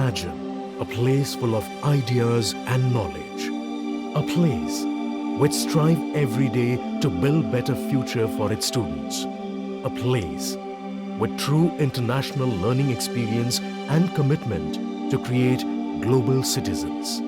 Imagine a place full of ideas and knowledge. A place which strives every day to build better future for its students. A place with true international learning experience and commitment to create global citizens.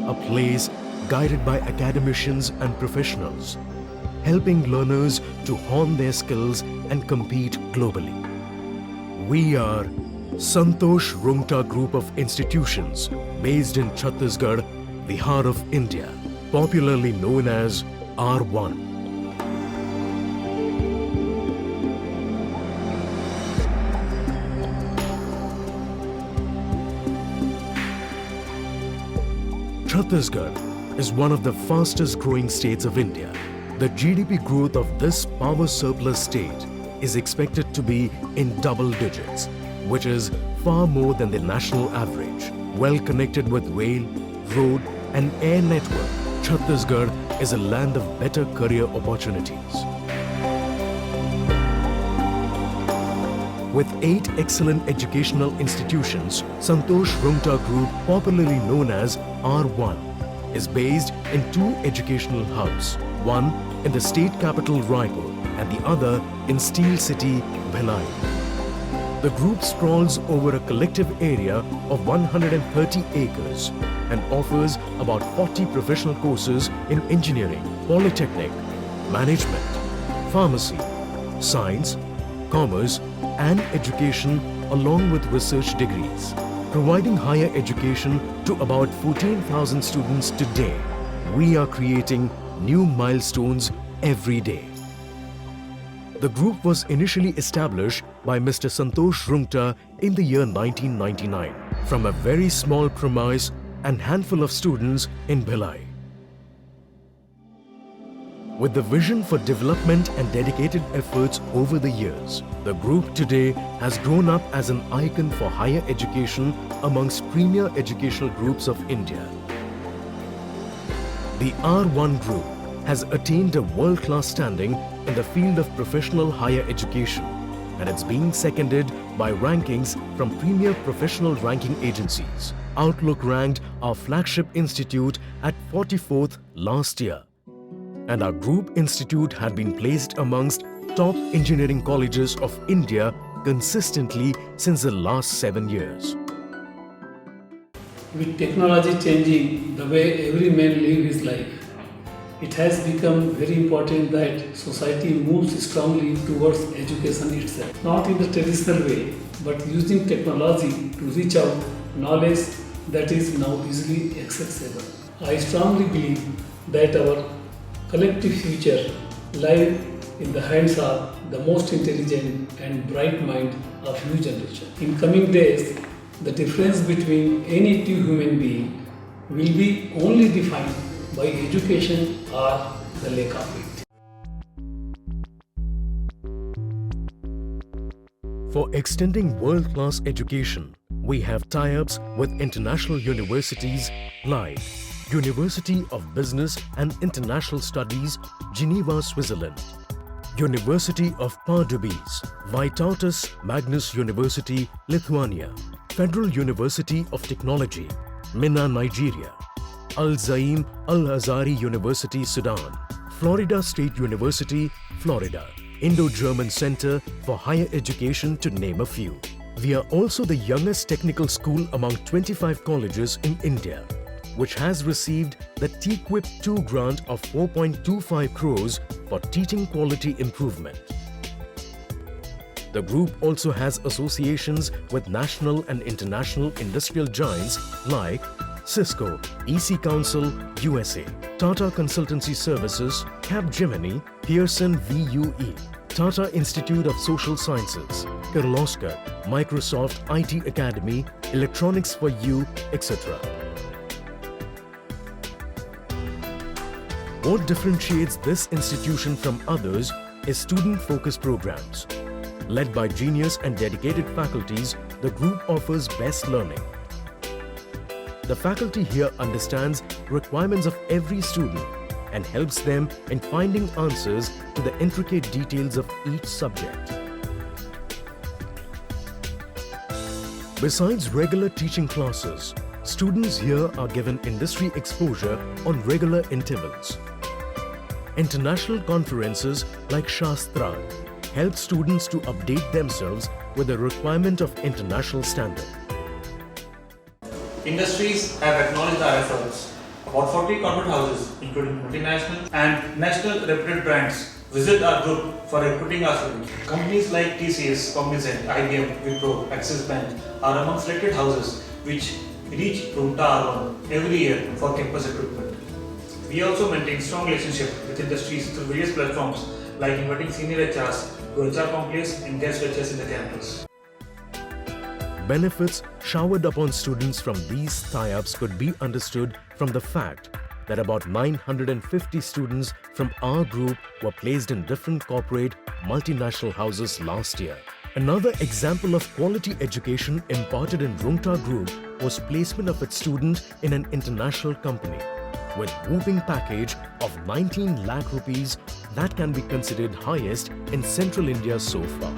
A place guided by academicians and professionals, helping learners to hone their skills and compete globally. We are Santosh Rungta Group of Institutions based in Chhattisgarh, the heart of India, popularly known as R1. Chhattisgarh is one of the fastest growing states of India. The GDP growth of this power surplus state is expected to be in double digits, which is far more than the national average. Well connected with rail, road and air network, Chhattisgarh is a land of better career opportunities. With 8 excellent educational institutions, Santosh Rungta Group, popularly known as R1, is based in 2 educational hubs, one in the state capital Raipur and the other in Steel City, Bhilai. The group sprawls over a collective area of 130 acres and offers about 40 professional courses in engineering, polytechnic, management, pharmacy, science, commerce and education along with research degrees. Providing higher education to about 14,000 students today, we are creating new milestones every day. The group was initially established by Mr. Santosh Rungta in the year 1999 from a very small premise and handful of students in Bhilai. With the vision for development and dedicated efforts over the years, the group today has grown up as an icon for higher education amongst premier educational groups of India. The R1 Group has attained a world-class standing in the field of professional higher education, and it's being seconded by rankings from premier professional ranking agencies. Outlook ranked our flagship institute at 44th last year, and our group institute had been placed amongst top engineering colleges of India consistently since the last 7 years. With technology changing the way every man lives his life, it has become very important that society moves strongly towards education itself. Not in the traditional way, but using technology to reach out knowledge that is now easily accessible. I strongly believe that our collective future lies in the hands of the most intelligent and bright mind of new generation. In coming days, the difference between any two human beings will be only defined by education or the lack of it. For extending world-class education, we have tie-ups with international universities like University of Business and International Studies, Geneva, Switzerland; University of Pardubice, Vytautas Magnus University, Lithuania; Federal University of Technology, Minna, Nigeria; Al Zaim Al Azhari University, Sudan; Florida State University, Florida; Indo-German Center for Higher Education, to name a few. We are also the youngest technical school among 25 colleges in India, which has received the TQuip 2 grant of 4.25 crores for teaching quality improvement. The group also has associations with national and international industrial giants like Cisco, EC Council, USA, Tata Consultancy Services, Capgemini, Pearson VUE, Tata Institute of Social Sciences, Kirloskar, Microsoft IT Academy, Electronics for You, etc. What differentiates this institution from others is student-focused programs. Led by genius and dedicated faculties, the group offers best learning. The faculty here understands requirements of every student and helps them in finding answers to the intricate details of each subject. Besides regular teaching classes, students here are given industry exposure on regular intervals. International conferences like Shastra help students to update themselves with the requirement of international standard. Industries have acknowledged our efforts. About 40 corporate houses, including multinational and national reputed brands, visit our group for recruiting our students. Companies like TCS, Cognizant, IBM, Wipro, Axis Bank are among selected houses which reach Rungta R1 every year for campus recruitment. We also maintain strong relationship with industries through various platforms like inviting senior HRs to HR conclaves and guest lectures in the campus. Benefits showered upon students from these tie-ups could be understood from the fact that about 950 students from our group were placed in different corporate multinational houses last year. Another example of quality education imparted in Rungta Group was placement of its student in an international company with whooping package of 19 lakh rupees that can be considered highest in Central India so far.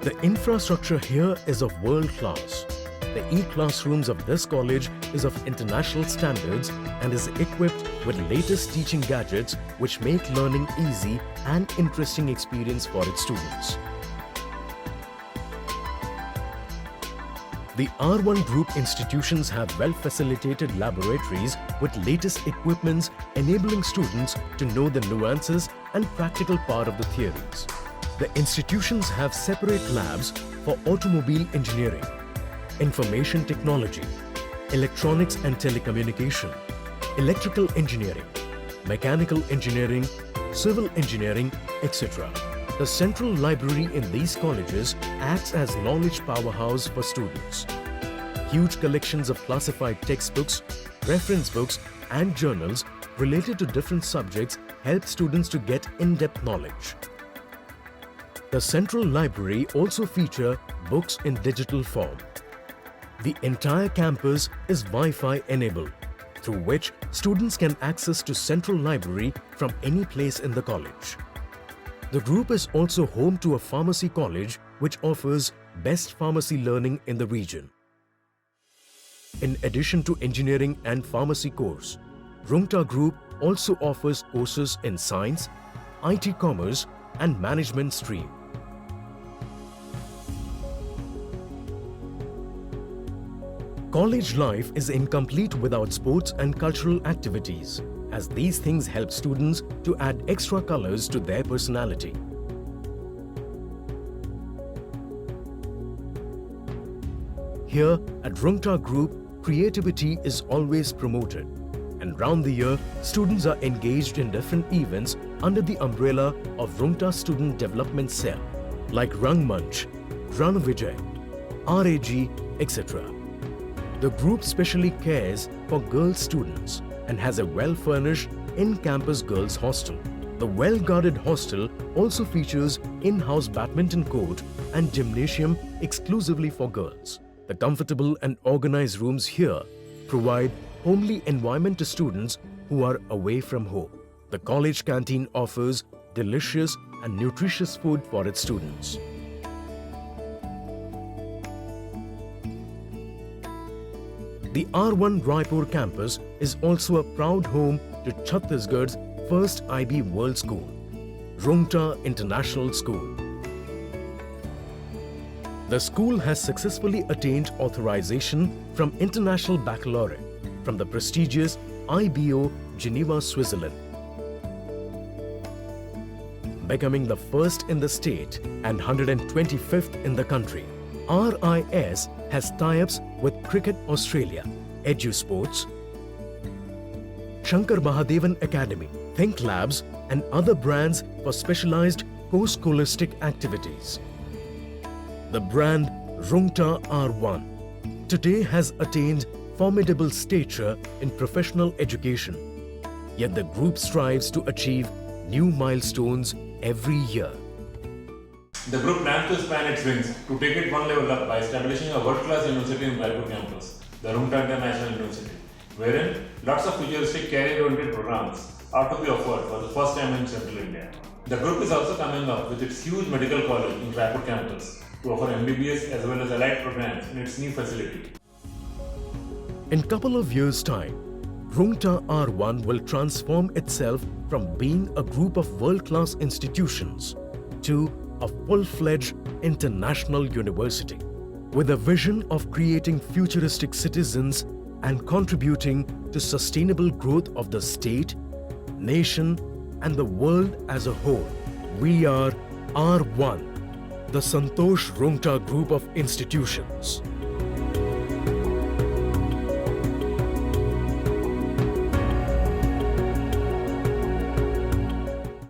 The infrastructure here is of world class. The e-classrooms of this college is of international standards and is equipped with latest teaching gadgets which make learning easy and interesting experience for its students. The R1 Group institutions have well-facilitated laboratories with latest equipments enabling students to know the nuances and practical part of the theories. The institutions have separate labs for automobile engineering, information technology, electronics and telecommunication, electrical engineering, mechanical engineering, civil engineering, etc. The central library in these colleges acts as knowledge powerhouse for students. Huge collections of classified textbooks, reference books and journals related to different subjects help students to get in-depth knowledge. The central library also features books in digital form. The entire campus is Wi-Fi enabled, through which students can access to central library from any place in the college. The group is also home to a pharmacy college which offers best pharmacy learning in the region. In addition to engineering and pharmacy course, Rungta Group also offers courses in science, IT commerce and management stream. College life is incomplete without sports and cultural activities, as these things help students to add extra colors to their personality. Here at Rungta Group, creativity is always promoted, and round the year, students are engaged in different events under the umbrella of Rungta Student Development Cell, like Rang Manch, Ran Vijay, RAG, etc. The group specially cares for girl students and has a well-furnished in-campus girls' hostel. The well-guarded hostel also features in-house badminton court and gymnasium exclusively for girls. The comfortable and organized rooms here provide homely environment to students who are away from home. The college canteen offers delicious and nutritious food for its students. The R1 Raipur campus is also a proud home to Chhattisgarh's first IB World School, Rungta International School. The school has successfully attained authorization from International Baccalaureate from the prestigious IBO, Geneva, Switzerland, becoming the first in the state and 125th in the country. RIS has tie-ups with Cricket Australia, EduSports, Shankar Mahadevan Academy, Think Labs and other brands for specialized co-scholastic activities. The brand Rungta R1 today has attained formidable stature in professional education, yet the group strives to achieve new milestones every year. The group plans to span its wings to take it one level up by establishing a world-class university in Raipur campus, the Rungta International University, wherein lots of futuristic career-oriented programs are to be offered for the first time in Central India. The group is also coming up with its huge medical college in Raipur campus to offer MBBS as well as allied programs in its new facility. In couple of years' time, Rungta R1 will transform itself from being a group of world-class institutions to a full-fledged international university with a vision of creating futuristic citizens and contributing to sustainable growth of the state, nation, and the world as a whole. We are R1, the Santosh Rungta Group of Institutions.